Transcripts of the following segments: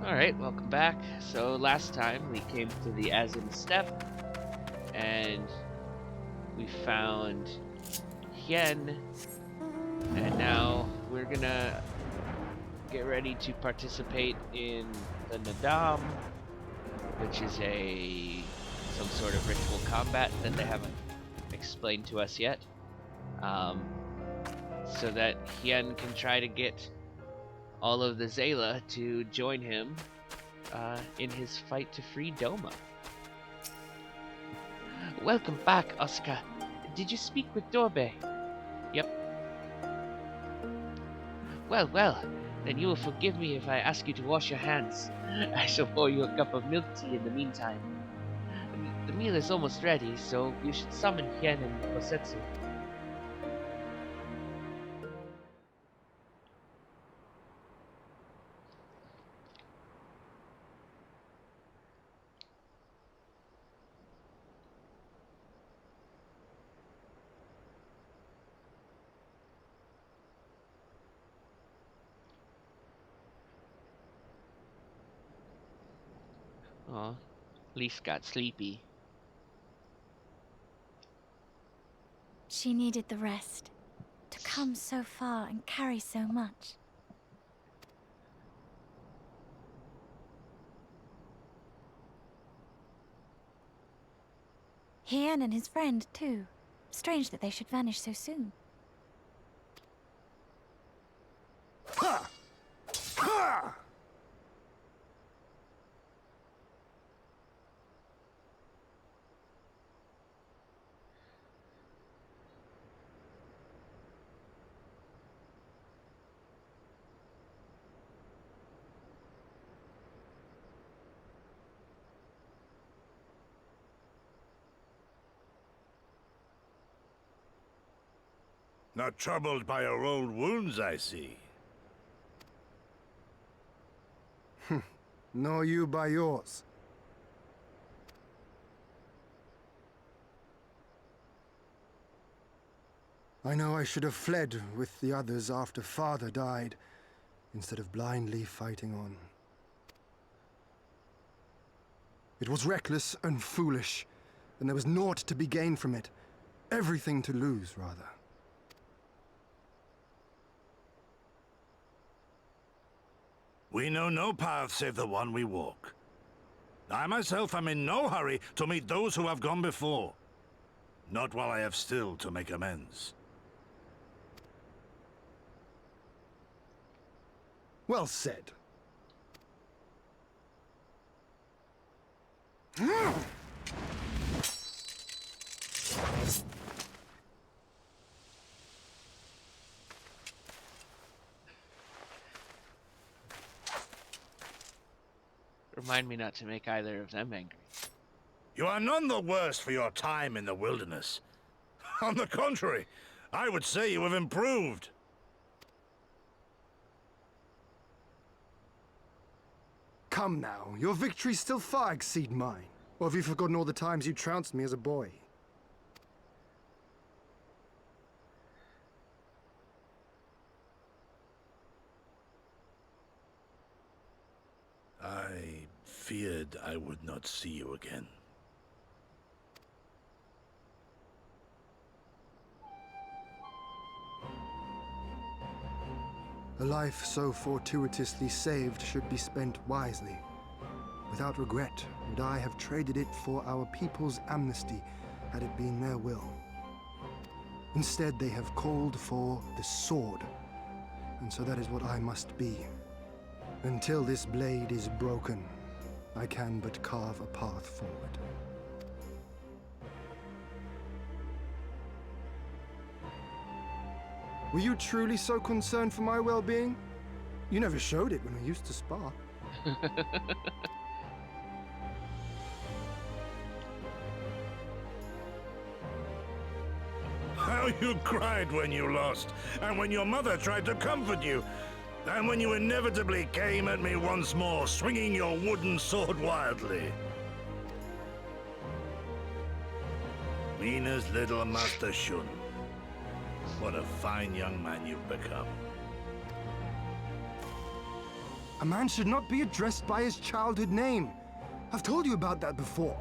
Alright, welcome back. So last time we came to the Azim Steppe and we found Hien, and now we're gonna get ready to participate in the Nadam, which is some sort of ritual combat that they haven't explained to us yet, so that Hien can try to get all of the Zayla to join him in his fight to free Doma. Welcome back, Oscar. Did you speak with Dorbe? Yep. Well, then you will forgive me if I ask you to wash your hands. I shall pour you a cup of milk tea in the meantime. The meal is almost ready, so you should summon Hien and Kosetsu. Aw, Lise got sleepy. She needed the rest. To come so far and carry so much. Hien and his friend, too. Strange that they should vanish so soon. Ha! Ha! Not troubled by your old wounds, I see. Nor you by yours. I know I should have fled with the others after Father died, instead of blindly fighting on. It was reckless and foolish, and there was naught to be gained from it. Everything to lose, rather. We know no path save the one we walk. I myself am in no hurry to meet those who have gone before. Not while I have still to make amends. Well said. Remind me not to make either of them angry. You are none the worse for your time in the wilderness. On the contrary, I would say you have improved. Come now, your victories still far exceed mine. Or have you forgotten all the times you trounced me as a boy? I feared I would not see you again. A life so fortuitously saved should be spent wisely. Without regret, would I have traded it for our people's amnesty, had it been their will. Instead, they have called for the sword, and so that is what I must be. Until this blade is broken, I can but carve a path forward. Were you truly so concerned for my well-being? You never showed it when we used to spar. How you cried when you lost, and when your mother tried to comfort you, and when you inevitably came at me once more, swinging your wooden sword wildly. Mina's little Master Shun. What a fine young man you've become. A man should not be addressed by his childhood name. I've told you about that before.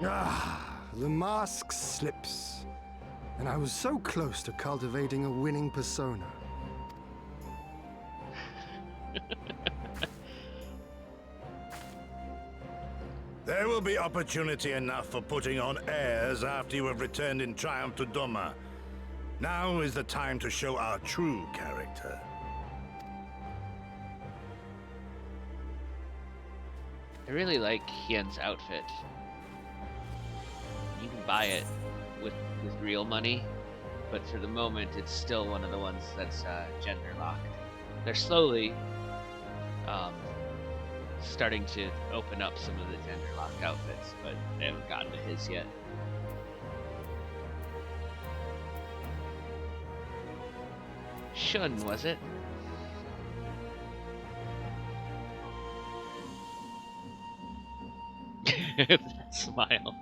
The mask slips. And I was so close to cultivating a winning persona. There will be opportunity enough for putting on airs after you have returned in triumph to Doma. Now is the time to show our true character. I really like Hien's outfit. You can buy it with real money, but for the moment it's still one of the ones that's gender locked. They're slowly starting to open up some of the gender locked outfits, but they haven't gotten to his yet. Shun, was it? That smile.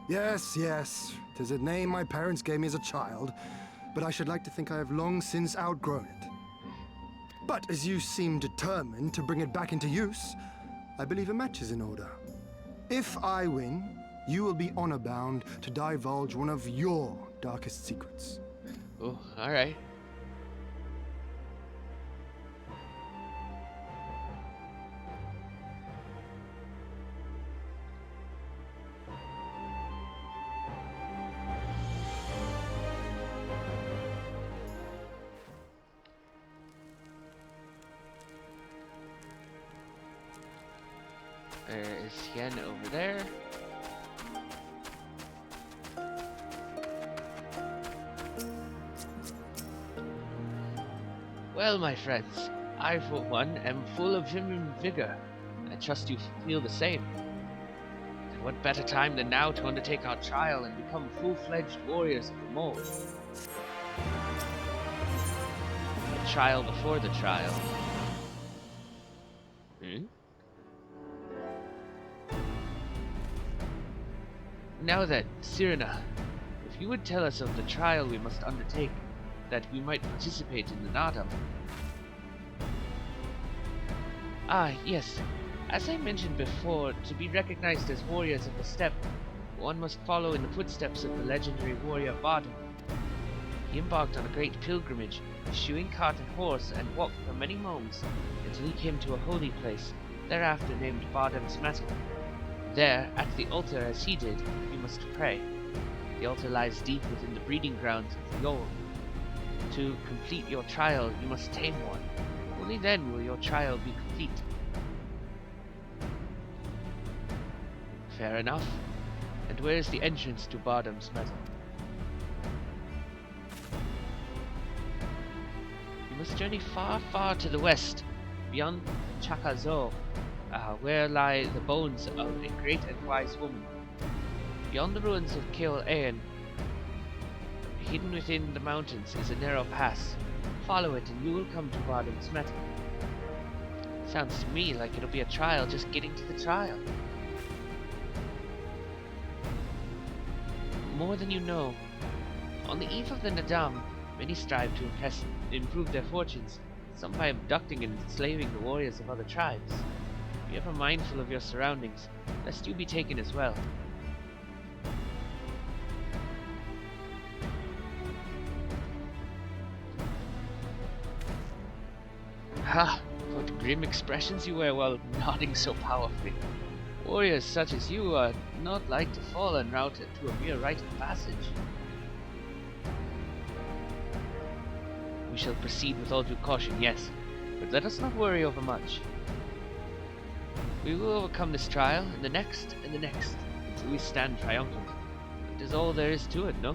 Yes, yes. 'Tis a name my parents gave me as a child, but I should like to think I have long since outgrown it. But as you seem determined to bring it back into use, I believe a match is in order. If I win, you will be honor-bound to divulge one of your darkest secrets. Oh, alright. There is Hien over there. Well, my friends, I for one am full of vim and vigor. I trust you feel the same. And what better time than now to undertake our trial and become full-fledged warriors of the mold? The trial before the trial. Now then, Cyrena, if you would tell us of the trial we must undertake, that we might participate in the Nadam. Ah, yes. As I mentioned before, to be recognized as warriors of the steppe, one must follow in the footsteps of the legendary warrior Vardam. He embarked on a great pilgrimage, eschewing cart and horse, and walked for many moons until he came to a holy place, thereafter named Vardam's Mettle. There, at the altar as he did, you must pray. The altar lies deep within the breeding grounds of the Yol. To complete your trial, you must tame one. Only then will your trial be complete. Fair enough. And where is the entrance to Vardam's Mettle? You must journey far, far to the west, beyond Chakazo, where lie the bones of a great and wise woman. Beyond the ruins of Keol Aen, hidden within the mountains, is a narrow pass. Follow it and you will come to Vardam's Mettle. Sounds to me like it'll be a trial just getting to the trial. More than you know. On the eve of the Nadam, many strive to improve their fortunes, some by abducting and enslaving the warriors of other tribes. Be ever mindful of your surroundings, lest you be taken as well. Ha! What grim expressions you wear while nodding so powerfully. Warriors such as you are not like to fall en route to a mere rite of passage. We shall proceed with all due caution, yes, but let us not worry over much. We will overcome this trial, and the next, until we stand triumphant. That is all there is to it, no?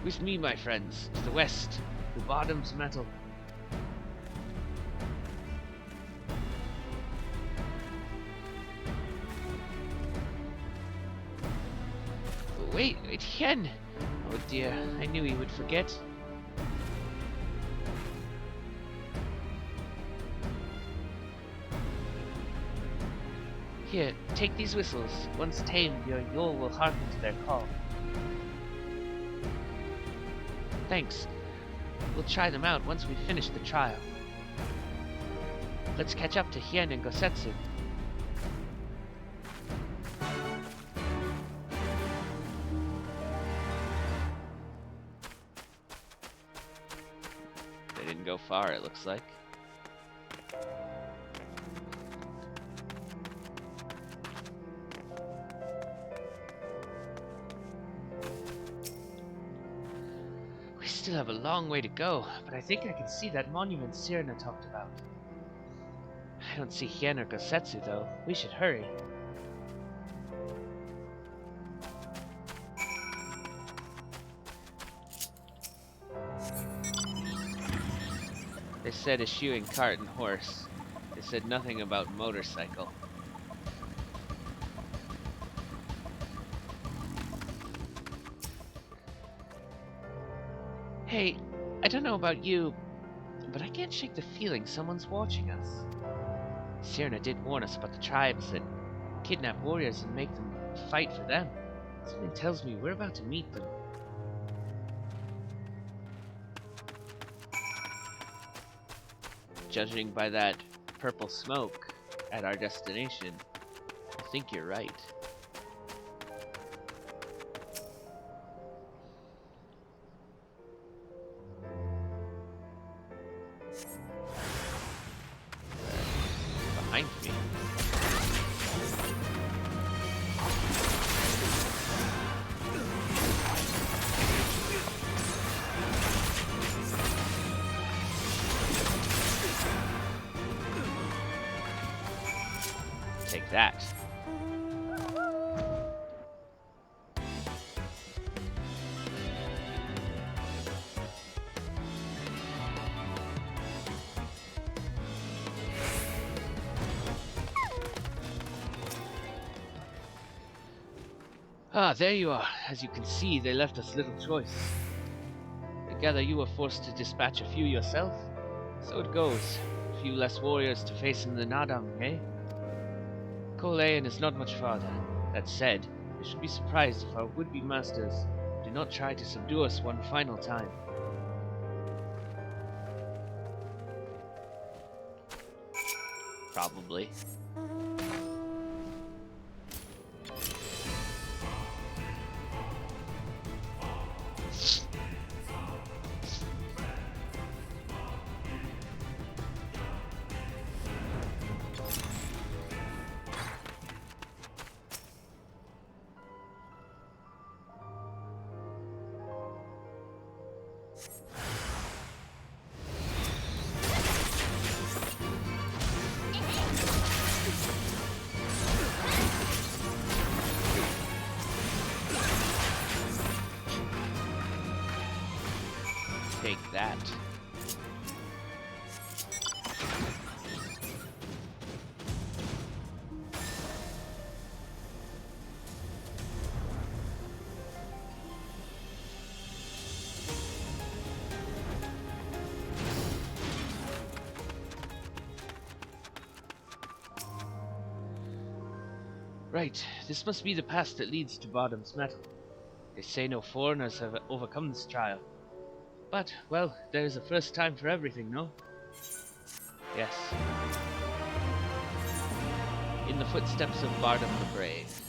With me, my friends, to the west, to Vardam's Mettle. But wait, Hien! Oh dear, I knew he would forget. Here, take these whistles. Once tamed, your Yol will hearken to their call. Thanks. We'll try them out once we finish the trial. Let's catch up to Hien and Gosetsu. They didn't go far, it looks like. We still have a long way to go, but I think I can see that monument Cyrna talked about. I don't see Hien or Gosetsu though. We should hurry. They said eschewing cart and horse. They said nothing about motorcycle. Hey, I don't know about you, but I can't shake the feeling someone's watching us. Cyrna did warn us about the tribes that kidnap warriors and make them fight for them. Something tells me we're about to meet them. Judging by that purple smoke at our destination, I think you're right. Behind me. Take that. Ah, there you are. As you can see, they left us little choice. I gather you were forced to dispatch a few yourself? So it goes. A few less warriors to face in the Nadam, eh? Kolayan is not much farther. That said, I should be surprised if our would-be masters do not try to subdue us one final time. Probably. Take that. Right, this must be the pass that leads to Bottom's Mettle. They say no foreigners have overcome this trial. But, well, there is a first time for everything, no? Yes. In the footsteps of Bardam the Brave.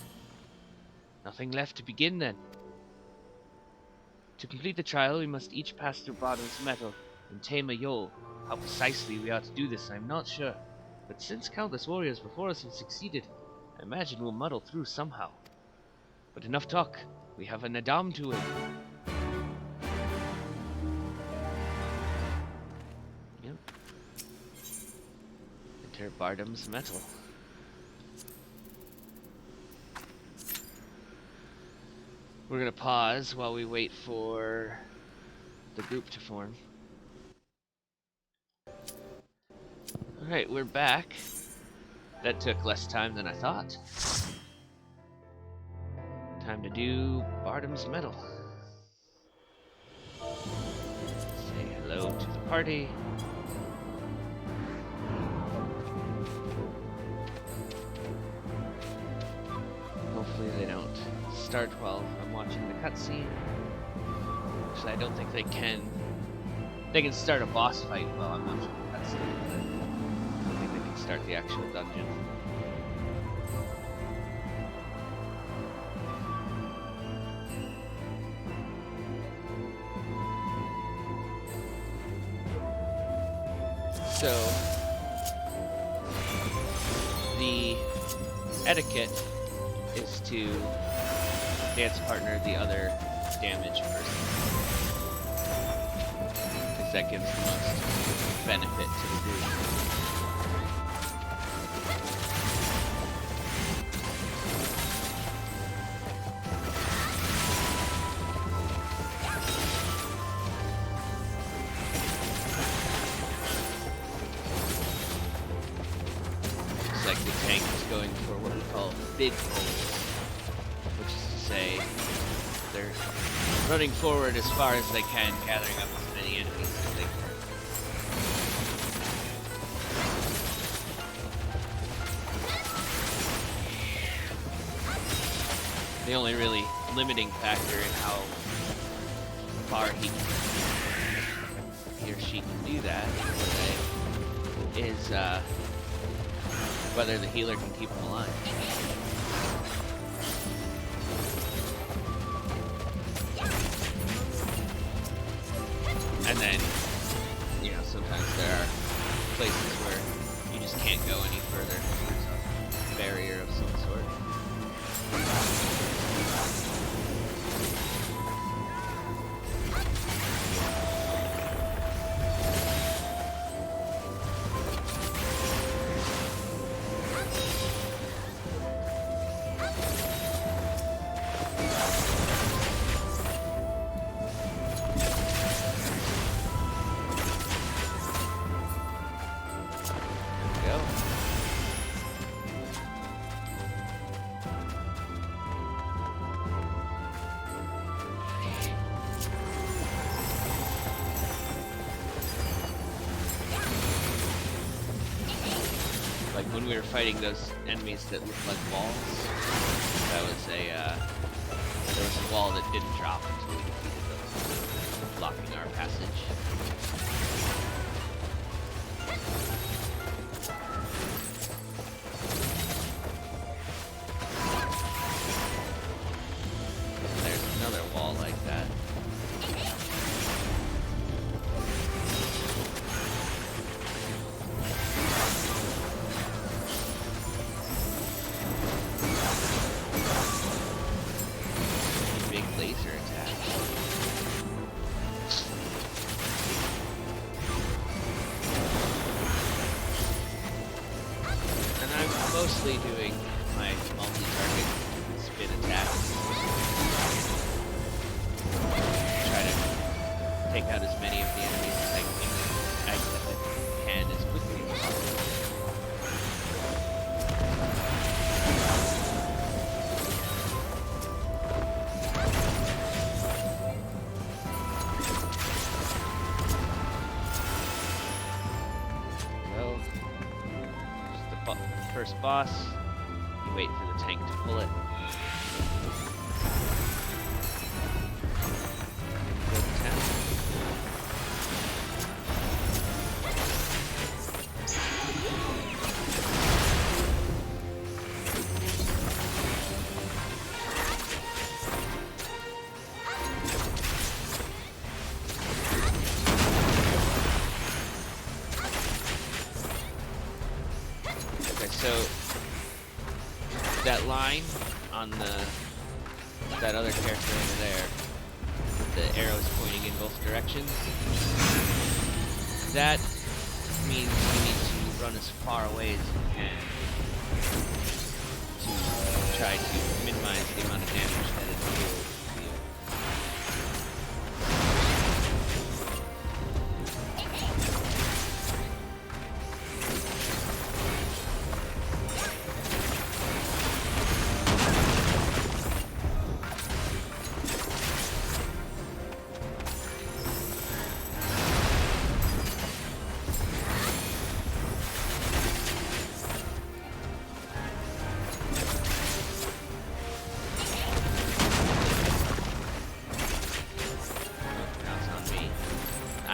Nothing left to begin then. To complete the trial, we must each pass through Bottom's Mettle and tame a Yol. How precisely we ought to do this, I'm not sure. But since countless warriors before us have succeeded, I imagine we'll muddle through somehow. But enough talk. We have an Nadam to win. Yep. Enter Bardam's Mettle. We're gonna pause while we wait for the group to form. Alright, we're back. That took less time than I thought. Time to do Bardam's Mettle. Say hello to the party. Hopefully they don't start while I'm watching the cutscene. Actually, I don't think they can. They can start a boss fight. Well, I'm not sure if that's it, but I don't think they can start the actual dungeon. So, the etiquette is to dance partner the other damage person, because that gives the most benefit to the group. Like the tank is going for what we call big pulls, which is to say they're running forward as far as they can, gathering up as many enemies as they can. The only really limiting factor in how far he or she can do that is whether the healer can keep him alive. And then, you know, sometimes there are places where you just can't go any further. There's a barrier of some sort. When we were fighting those enemies that looked like walls, that was there was a wall that didn't drop until we defeated them, blocking our passage. There's another wall like that. Mostly doing my multi-target spin attacks. Try to take out as many of the enemies as I can as quickly as possible. First boss, you wait for the tank to pull it. Go to town. So that line on that other character over there, with the arrows pointing in both directions, that means you need to run as far away as you can to try to minimize the amount of damage that it deals.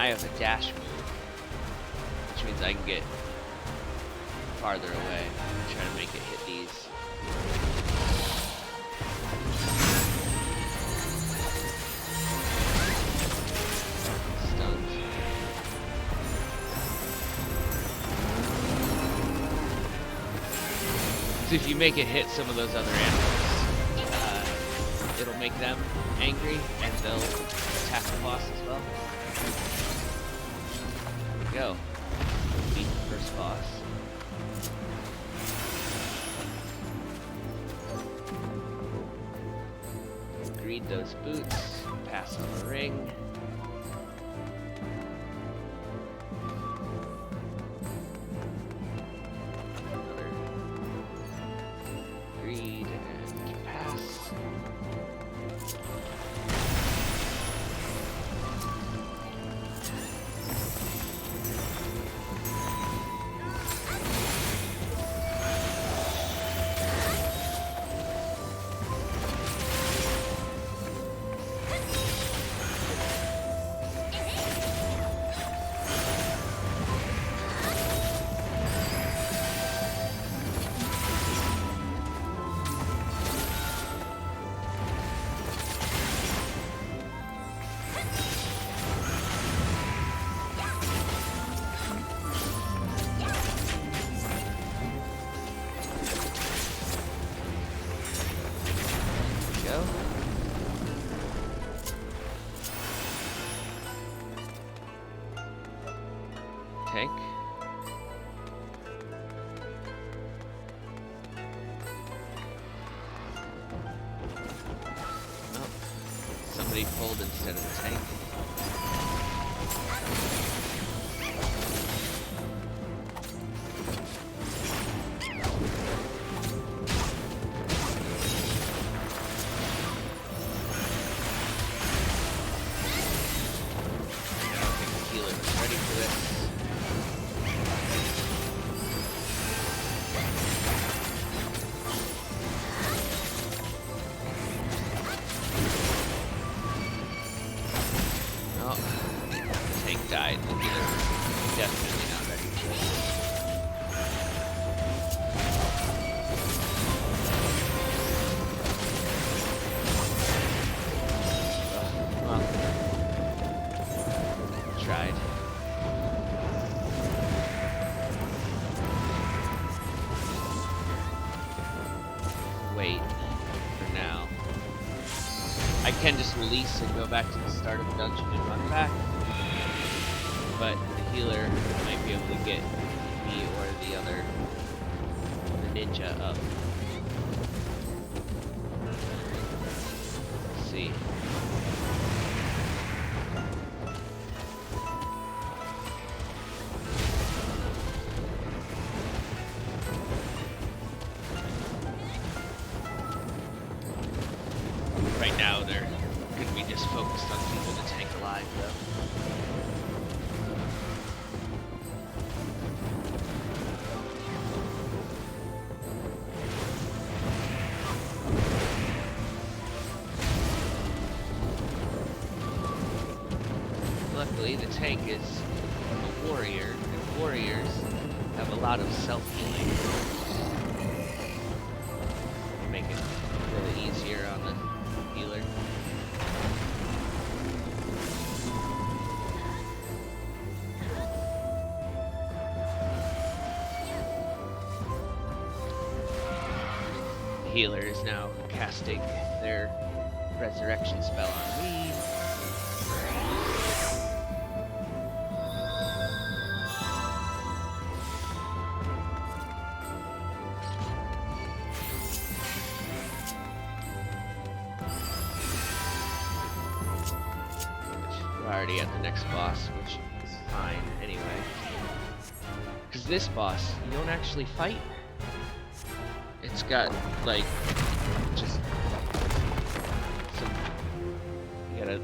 I have a dash move, which means I can get farther away and try to make it hit these. Stuns. So if you make it hit some of those other animals, it'll make them angry and they'll attack the boss as well. There we go. Beat the first boss. Greed those boots. Pass on the ring. Another greed and pass. Tank. Oh, somebody pulled instead of the tank. I don't think the healer was ready for this. Died. The healer definitely not ready. Well, tried. Wait for now. I can just release and go back to the start of the dungeon and run back. But the healer might be able to get me or the ninja up. Let's see. Right now they're gonna be just focused on keeping the tank alive though. Luckily, the tank is a warrior, and warriors have a lot of self-healing. Make it really easier on the healer. The healer is now casting their resurrection spell on me. Already at the next boss, which is fine anyway. Because this boss, you don't actually fight. It's got, like, just some... You gotta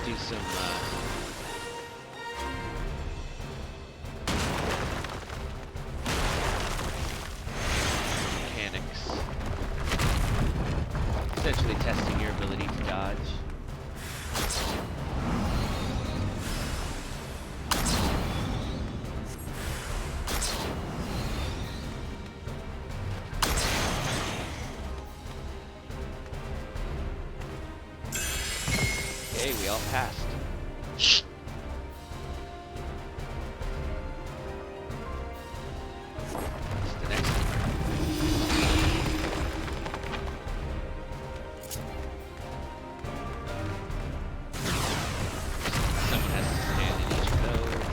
do some, mechanics. Essentially testing your ability to dodge. Okay, we all passed. What's the next one? Someone has to stand in each of those.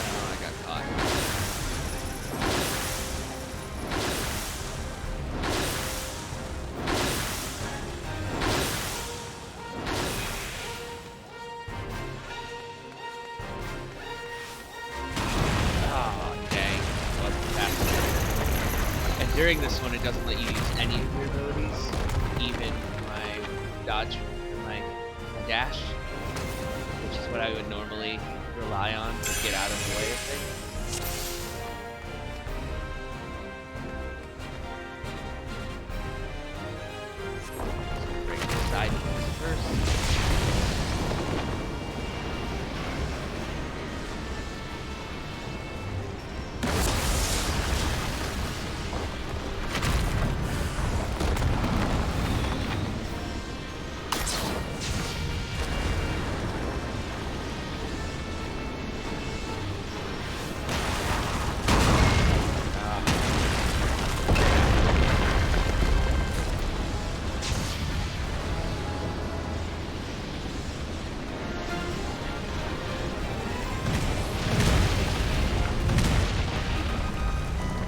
Oh, I got caught. Oh, dang. Wasn't fast enough. And during this one, it doesn't let you use any of your abilities, even my dodge or my dash, which is what I would normally rely on to get out of the way of things. So break the side ones first.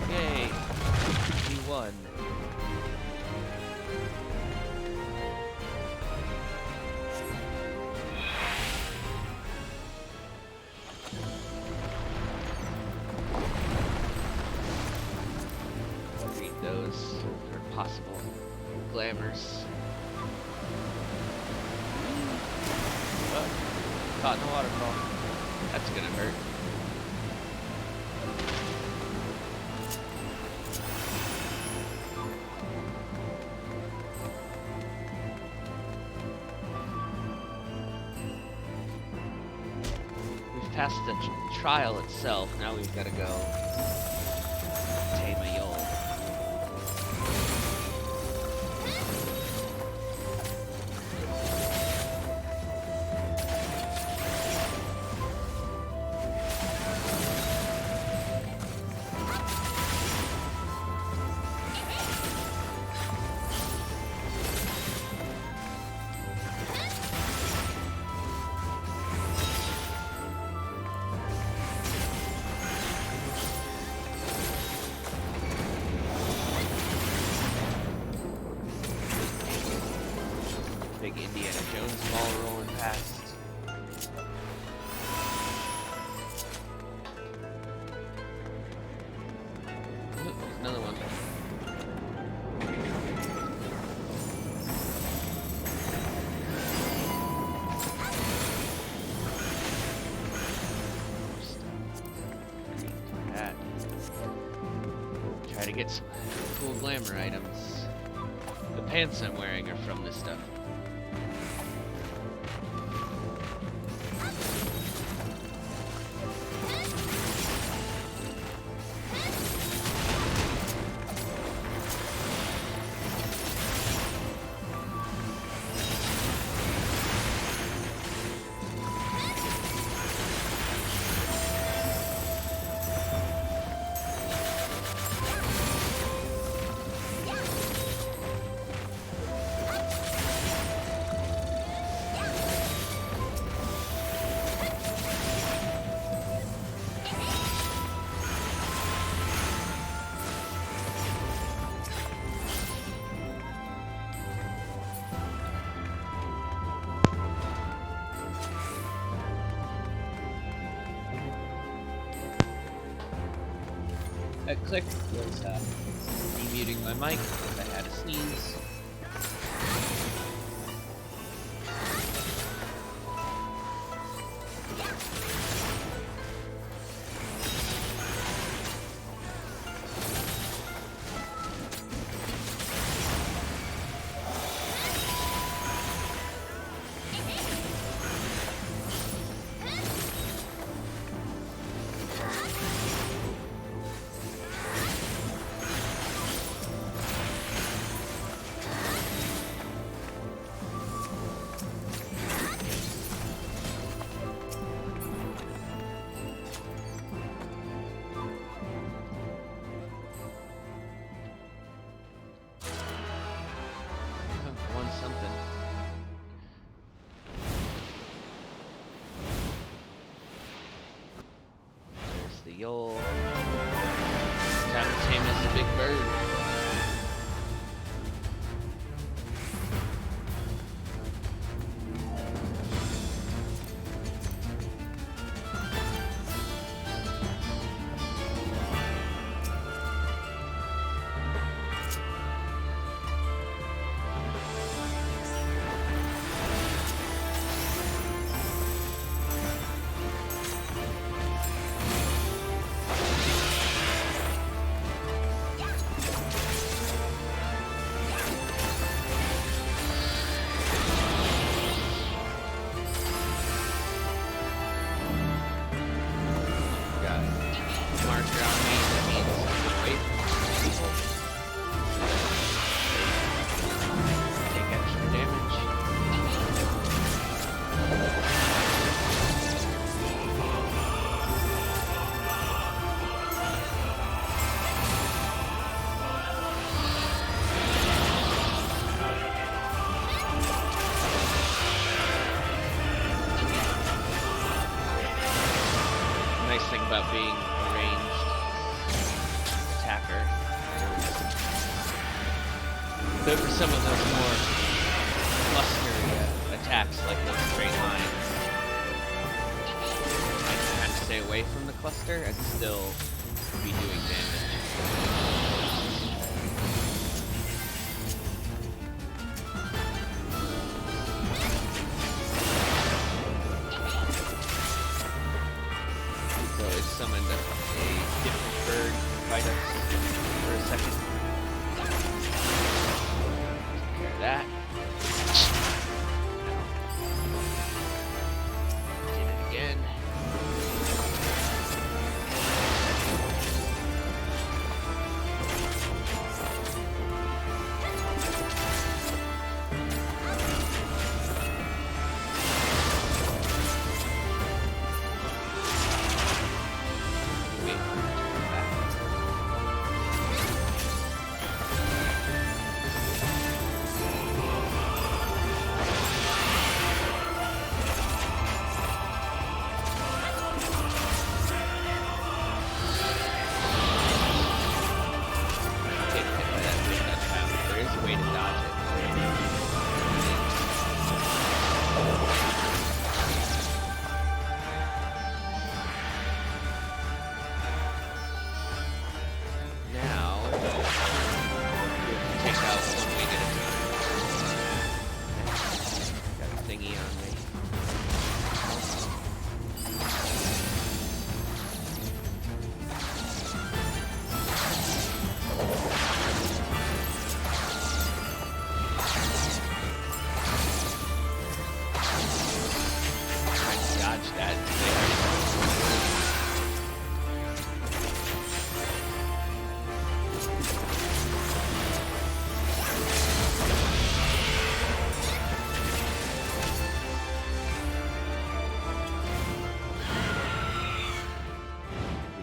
Yay! We won. Read those for possible glamours. Oh, caught in the waterfall. That's gonna hurt. We've passed the trial itself. Now we've got to go tame a Yol. Big Indiana Jones ball rolling past. Look, there's another one. Like that. Try to get some cool glamour items. The pants I'm wearing are from this stuff. That click was demuting my mic because I had a sneeze. Yole. Time to tame us a big bird. About being a ranged attacker. But for some of those more cluster attacks, like those straight lines, I can kind of stay away from the cluster and still be doing damage. Summoned a different bird to fight us for a second. Take care of that. Did it again.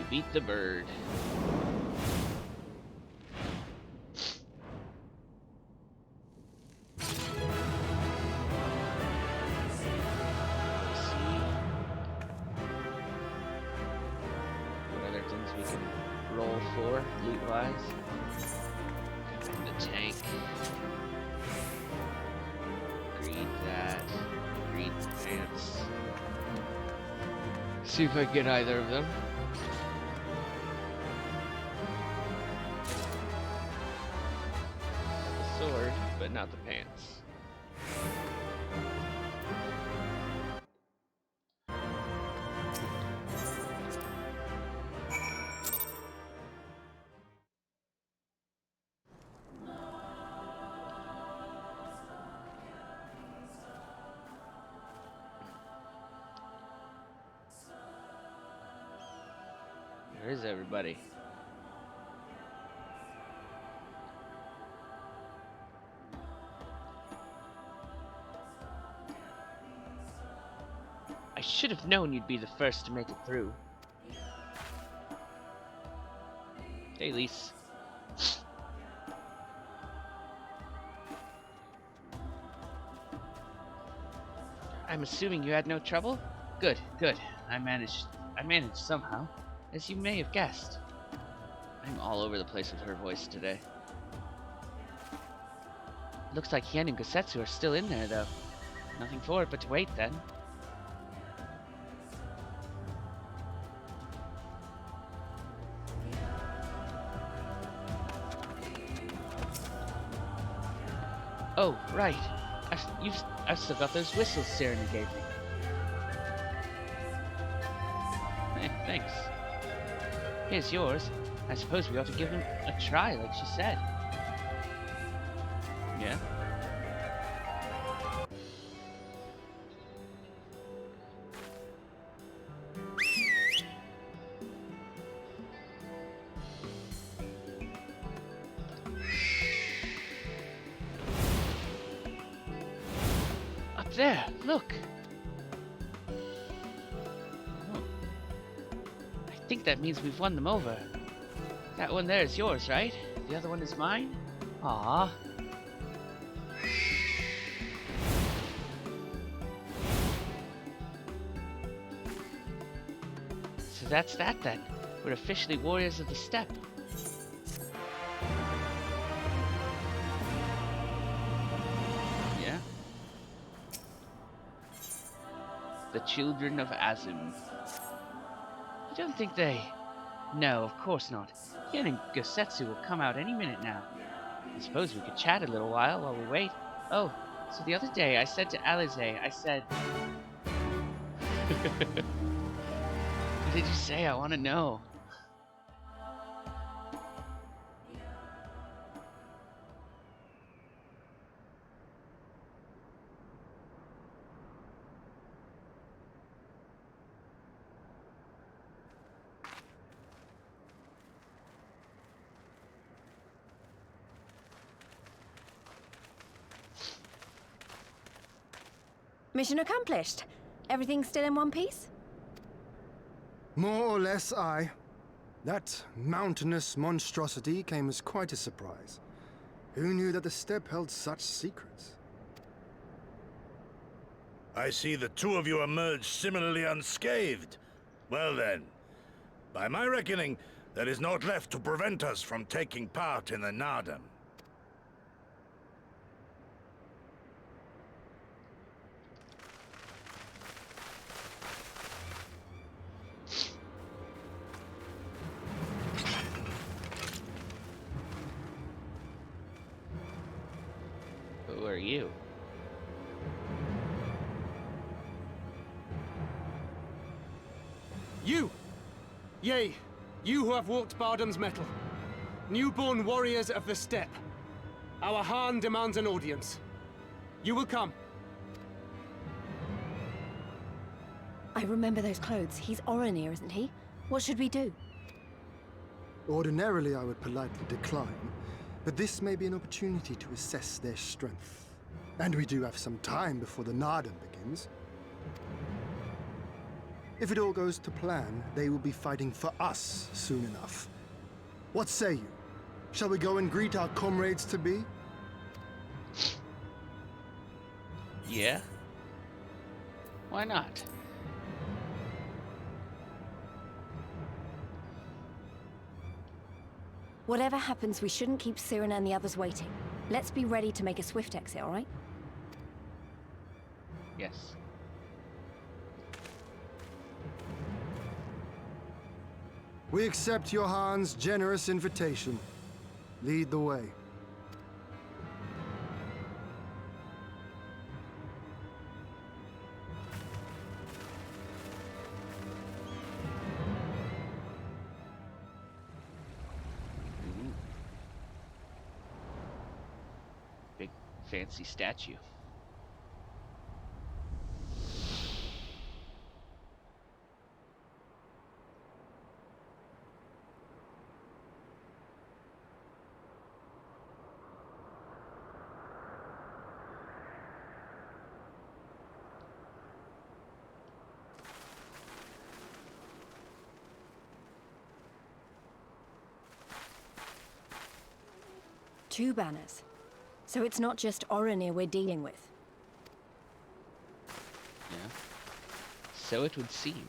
Beat the bird. What other things we can roll for, loot-wise? The tank. Greed that. Greed pants. See if I can get either of them. Sword, but not the pants. Where is everybody? I should have known you'd be the first to make it through. Hey, Lise. I'm assuming you had no trouble? Good, good. I managed somehow. as you may have guessed. I'm all over the place with her voice today. Looks like Hien and Gosetsu are still in there, though. Nothing for it but to wait, then. Oh, right. I've still got those whistles Sirena gave me. Thanks. Here's yours. I suppose we ought to give them a try, like she said. Yeah? Up there, look! Oh. I think that means we've won them over. That one there is yours, right? The other one is mine? Aww. So that's that then. We're officially warriors of the steppe. Yeah? The children of Azim. You don't think they... No, of course not. Hien and Gosetsu will come out any minute now. I suppose we could chat a little while we wait. Oh, so the other day I said to Alize, I said... What did you say? I want to know. Mission accomplished. Everything still in one piece? More or less, aye. That mountainous monstrosity came as quite a surprise. Who knew that the steppe held such secrets? I see the two of you emerged similarly unscathed. Well then, by my reckoning, there is naught left to prevent us from taking part in the Nardam. Who are you? You! Yea, you who have walked Bardam's mettle. Newborn warriors of the steppe. Our Khan demands an audience. You will come. I remember those clothes. He's Oronir, isn't he? What should we do? Ordinarily, I would politely decline, but this may be an opportunity to assess their strength. And we do have some time before the Nardam begins. If it all goes to plan, they will be fighting for us soon enough. What say you? Shall we go and greet our comrades-to-be? Yeah? Why not? Whatever happens, we shouldn't keep Cyrano and the others waiting. Let's be ready to make a swift exit, all right? Yes. We accept Johan's generous invitation. Lead the way. Big fancy statue. Two banners. So it's not just Oronir we're dealing with. Yeah. So it would seem.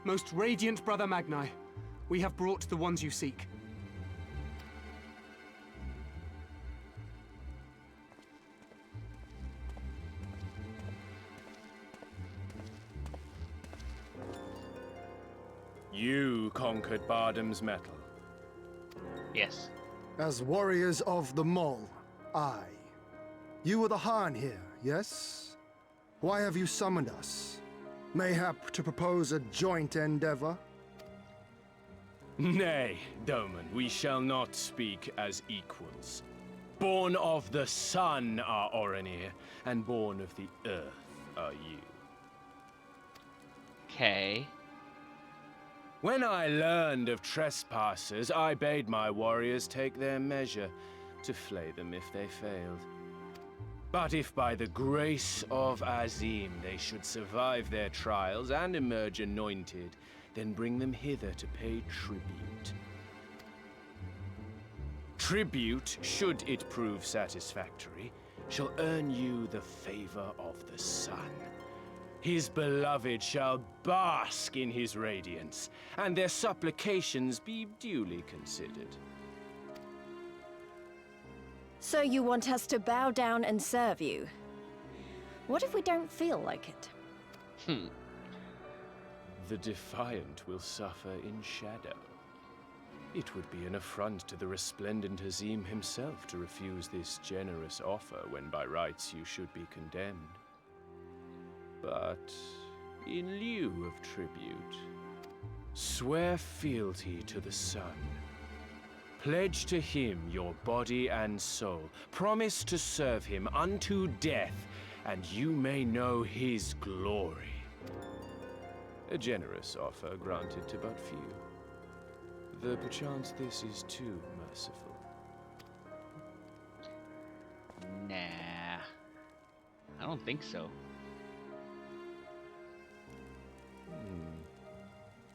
Most radiant Brother Magni, we have brought the ones you seek. You conquered Bardam's metal. Yes. As warriors of the Mole, aye. You were the Khan here, yes? Why have you summoned us? Mayhap to propose a joint endeavor? Nay, Doman, we shall not speak as equals. Born of the sun are Orenir, and born of the earth are you. Okay. When I learned of trespassers, I bade my warriors take their measure, to flay them if they failed. But if by the grace of Azim they should survive their trials and emerge anointed, then bring them hither to pay tribute. Tribute, should it prove satisfactory, shall earn you the favor of the sun. His beloved shall bask in his radiance, and their supplications be duly considered. So you want us to bow down and serve you? What if we don't feel like it? The defiant will suffer in shadow. It would be an affront to the resplendent Azim himself to refuse this generous offer when by rights you should be condemned. But in lieu of tribute, swear fealty to the sun. Pledge to him your body and soul. Promise to serve him unto death, and you may know his glory. A generous offer granted to but few. Though perchance this is too merciful. Nah. I don't think so.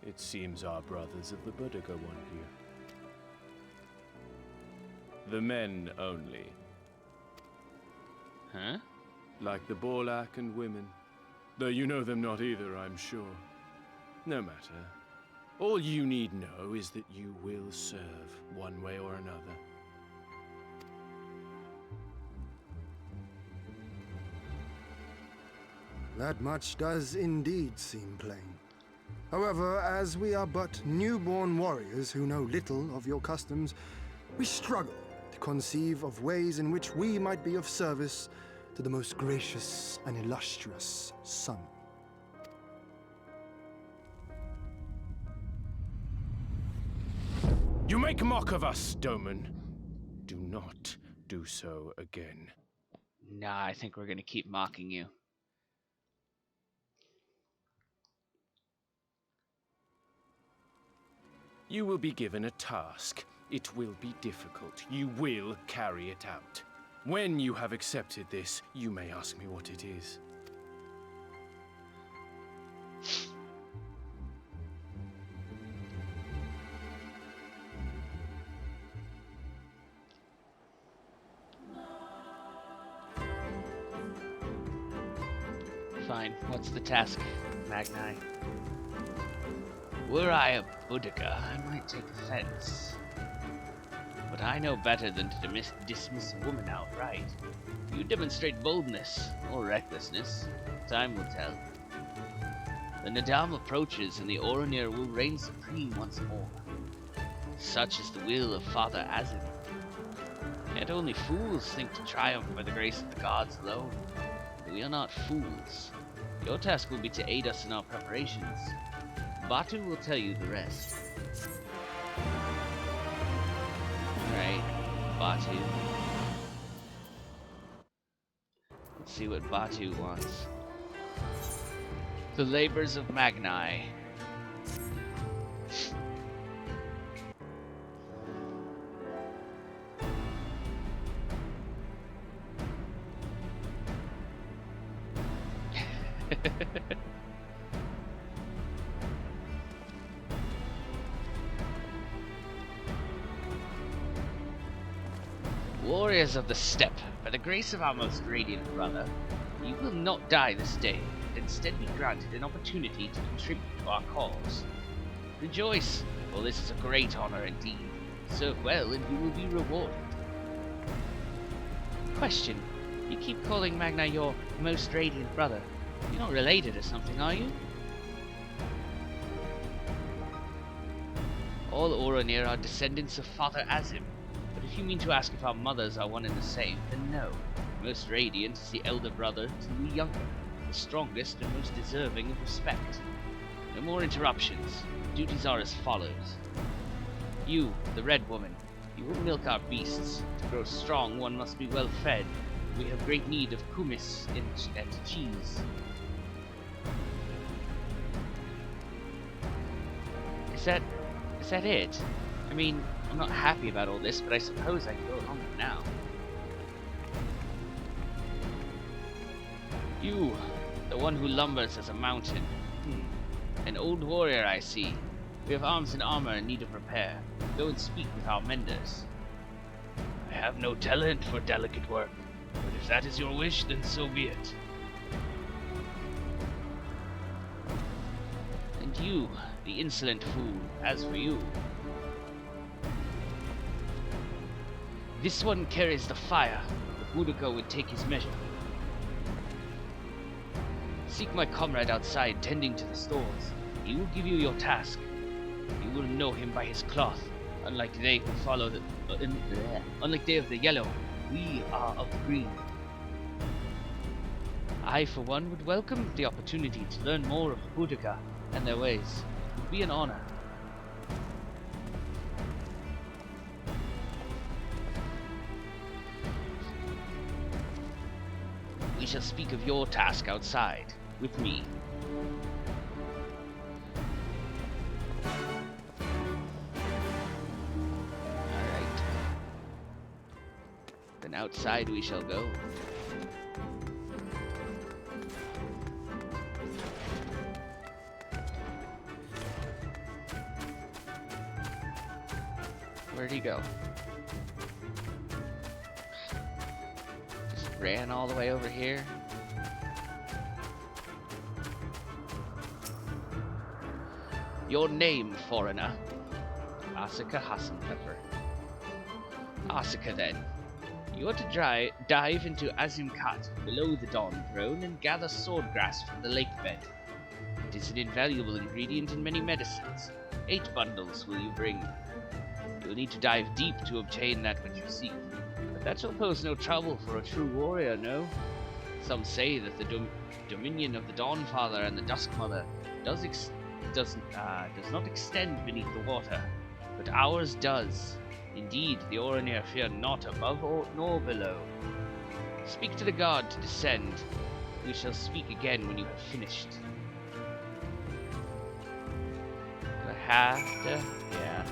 It seems our brothers of the Boudica won here. The men only. Huh? Like the Borlak and women. Though you know them not either, I'm sure. No matter. All you need know is that you will serve one way or another. That much does indeed seem plain. However, as we are but newborn warriors who know little of your customs, we struggle to conceive of ways in which we might be of service to the most gracious and illustrious sun. You make mock of us, Doman. Do not do so again. Nah, I think we're gonna keep mocking you. You will be given a task. It will be difficult. You will carry it out. When you have accepted this, you may ask me what it is. Fine. What's the task, Magni? Were I a Boudica, I might take offense. But I know better than to dismiss a woman outright. You demonstrate boldness or recklessness. Time will tell. The Nadam approaches and the Orenir will reign supreme once more. Such is the will of Father Azim. Yet only fools think to triumph by the grace of the gods alone. We are not fools. Your task will be to aid us in our preparations. Batu will tell you the rest. Alright, Batu. Let's see what Batu wants. The labors of Magni. Warriors of the steppe, by the grace of our most radiant brother, you will not die this day, instead be granted an opportunity to contribute to our cause. Rejoice, for this is a great honor indeed. Serve well and you will be rewarded. Question. You keep calling Magna your most radiant brother. You're not related or something, are you? All Oronir are descendants of Father Azim, but if you mean to ask if our mothers are one and the same, then no. Most radiant is the elder brother to the younger, the strongest and most deserving of respect. No more interruptions. Duties are as follows. You, the Red Woman, you will milk our beasts. To grow strong, one must be well fed. We have great need of kumis and cheese. Is that it? I mean, I'm not happy about all this, but I suppose I can go home now. You, the one who lumbers as a mountain. An old warrior, I see. We have arms and armor in need of repair. Go and speak with our menders. I have no talent for delicate work, but if that is your wish, then so be it. And you, the insolent fool, as for you. This one carries the fire. The Boudica would take his measure. Seek my comrade outside, tending to the stores. He will give you your task. You will know him by his cloth. Unlike they who follow the... unlike they of the yellow, we are of the green. I, for one, would welcome the opportunity to learn more of Boudica and their ways. It would be an honor. We shall speak of your task outside, with me. Alright. Then outside we shall go. Where'd he go? Just ran all the way over here. Your name, foreigner? Asuka Hassenpfeffer. Asuka, then. You are to dive into Azimkat, below the Dawn Throne, and gather swordgrass from the lake bed. It is an invaluable ingredient in many medicines. 8 bundles will you bring. You will need to dive deep to obtain that which you seek. But that shall pose no trouble for a true warrior, no? Some say that the dominion of the Dawnfather and the Duskmother does not extend beneath the water, but ours does. Indeed, the Oronir fear not above or nor below. Speak to the guard to descend. We shall speak again when you have finished. Do I have to? Yeah.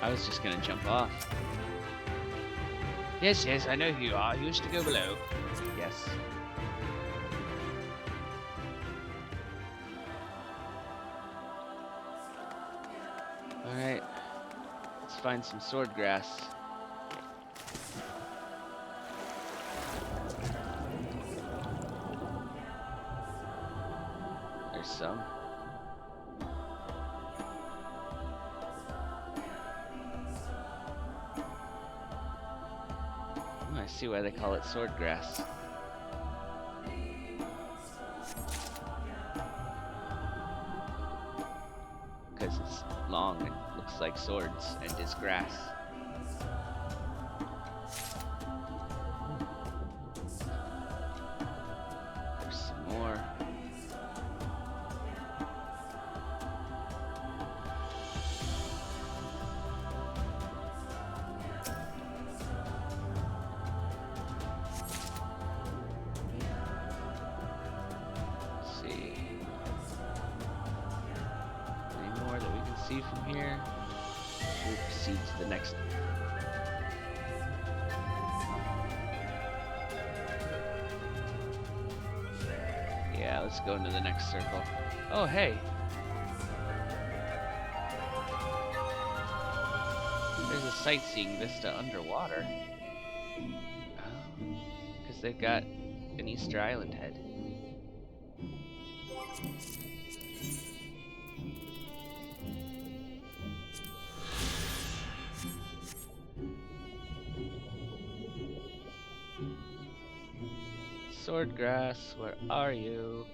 I was just gonna jump off. Yes, yes, I know who you are. You wish to go below. Yes. Alright. Let's find some swordgrass. There's some. I see why they call it swordgrass. Because it's long and looks like swords and is grass. There's some more. From here, we'll proceed to the next. Yeah, let's go into the next circle. Oh, hey. a sightseeing vista underwater? Oh, because they've got an Easter Island head. Swordgrass, where are you?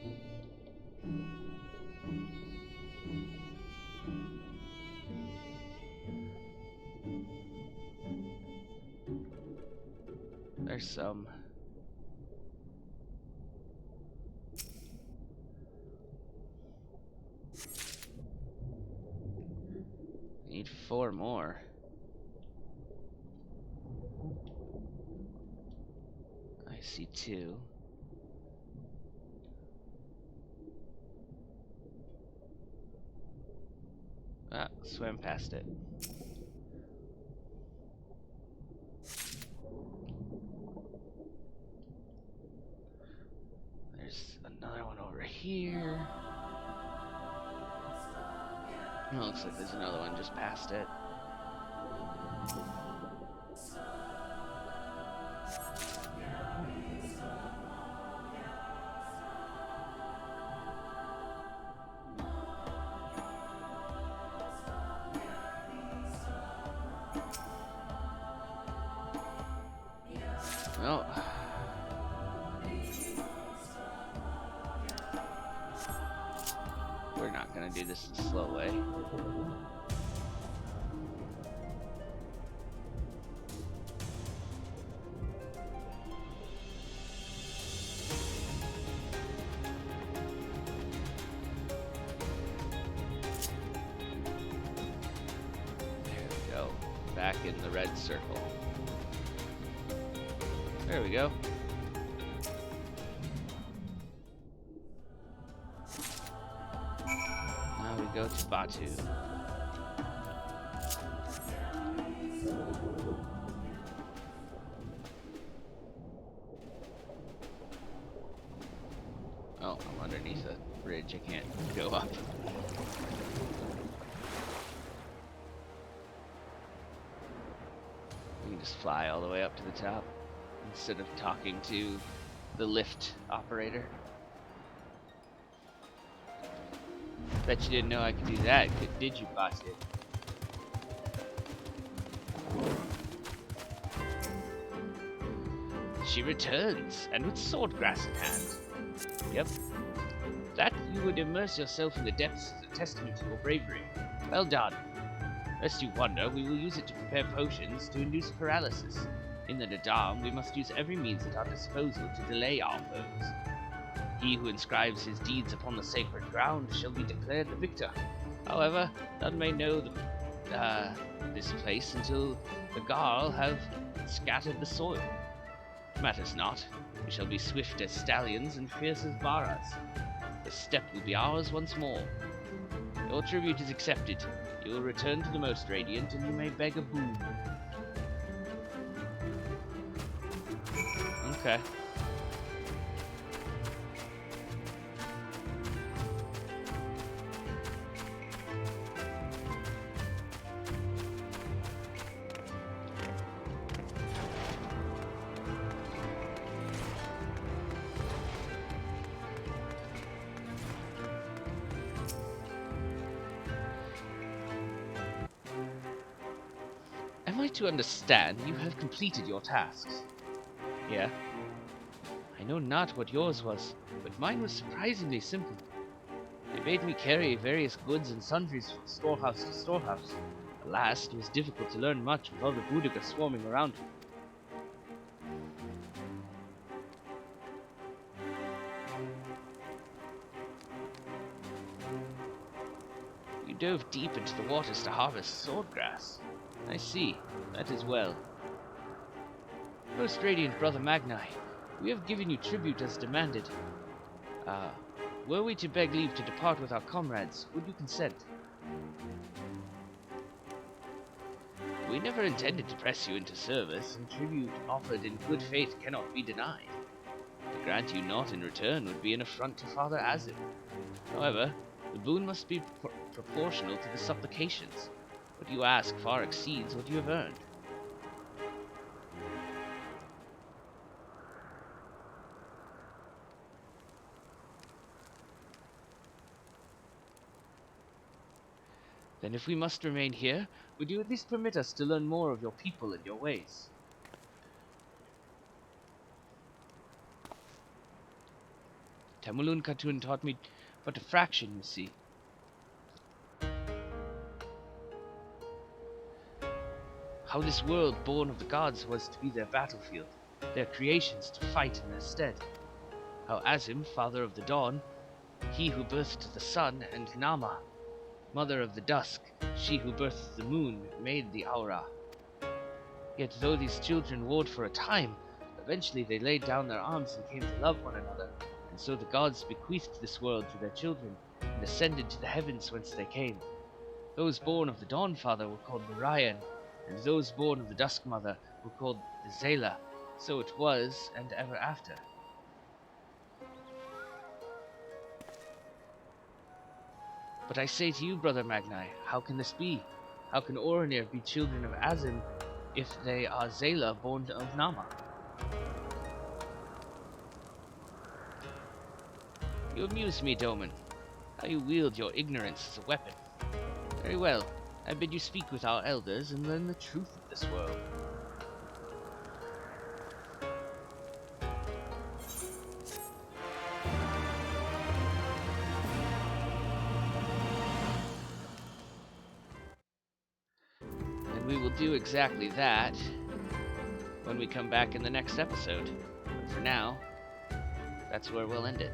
There's some. Need 4 more. I see 2. Ah, swam past it. There's another one over here. Oh, looks like there's another one just past it. Well, we're not gonna do this the slow way. There we go. Back in the red circle. There we go. Now we go to Batu. Oh, I'm underneath a bridge. I can't go up. We can just fly all the way up to the top instead of talking to the lift operator. Bet you didn't know I could do that, did you, Batu? She returns, and with swordgrass in hand. Yep. That you would immerse yourself in the depths is a testament to your bravery. Well done. Lest you wonder, we will use it to prepare potions to induce paralysis. In the Nadam, we must use every means at our disposal to delay our foes. He who inscribes his deeds upon the sacred ground shall be declared the victor. However, none may know this place until the Garl have scattered the soil. Matters not. We shall be swift as stallions and fierce as Varas. The steppe will be ours once more. Your tribute is accepted. You will return to the Most Radiant, and you may beg a boon. Okay. Am I to understand you have completed your tasks? Yeah. I know not what yours was, but mine was surprisingly simple. They bade me carry various goods and sundries from storehouse to storehouse. Alas, it was difficult to learn much with all the Budiga swarming around me. You dove deep into the waters to harvest swordgrass. I see. That is well. Most Radiant Brother Magni, we have given you tribute as demanded. Were we to beg leave to depart with our comrades, would you consent? We never intended to press you into service, and tribute offered in good faith cannot be denied. To grant you naught in return would be an affront to Father Azim. However, the boon must be proportional to the supplications. What you ask far exceeds what you have earned. Then if we must remain here, would you at least permit us to learn more of your people and your ways? Temulun Khatun taught me but a fraction, you see. How this world born of the gods was to be their battlefield, their creations to fight in their stead. How Azim, father of the dawn, he who birthed the sun, and Nama, mother of the dusk, she who birthed the moon, made the aura. Yet though these children warred for a time, eventually they laid down their arms and came to love one another, and so the gods bequeathed this world to their children, and ascended to the heavens whence they came. Those born of the Dawn Father were called the Ryan, and those born of the Dusk Mother were called the Zayla. So it was, and ever after. But I say to you, Brother Magni, how can this be? How can Oronir be children of Azim if they are Zayla born of Nama? You amuse me, Doman. How you wield your ignorance as a weapon. Very well. I bid you speak with our elders and learn the truth of this world. And we will do exactly that when we come back in the next episode. But for now, that's where we'll end it.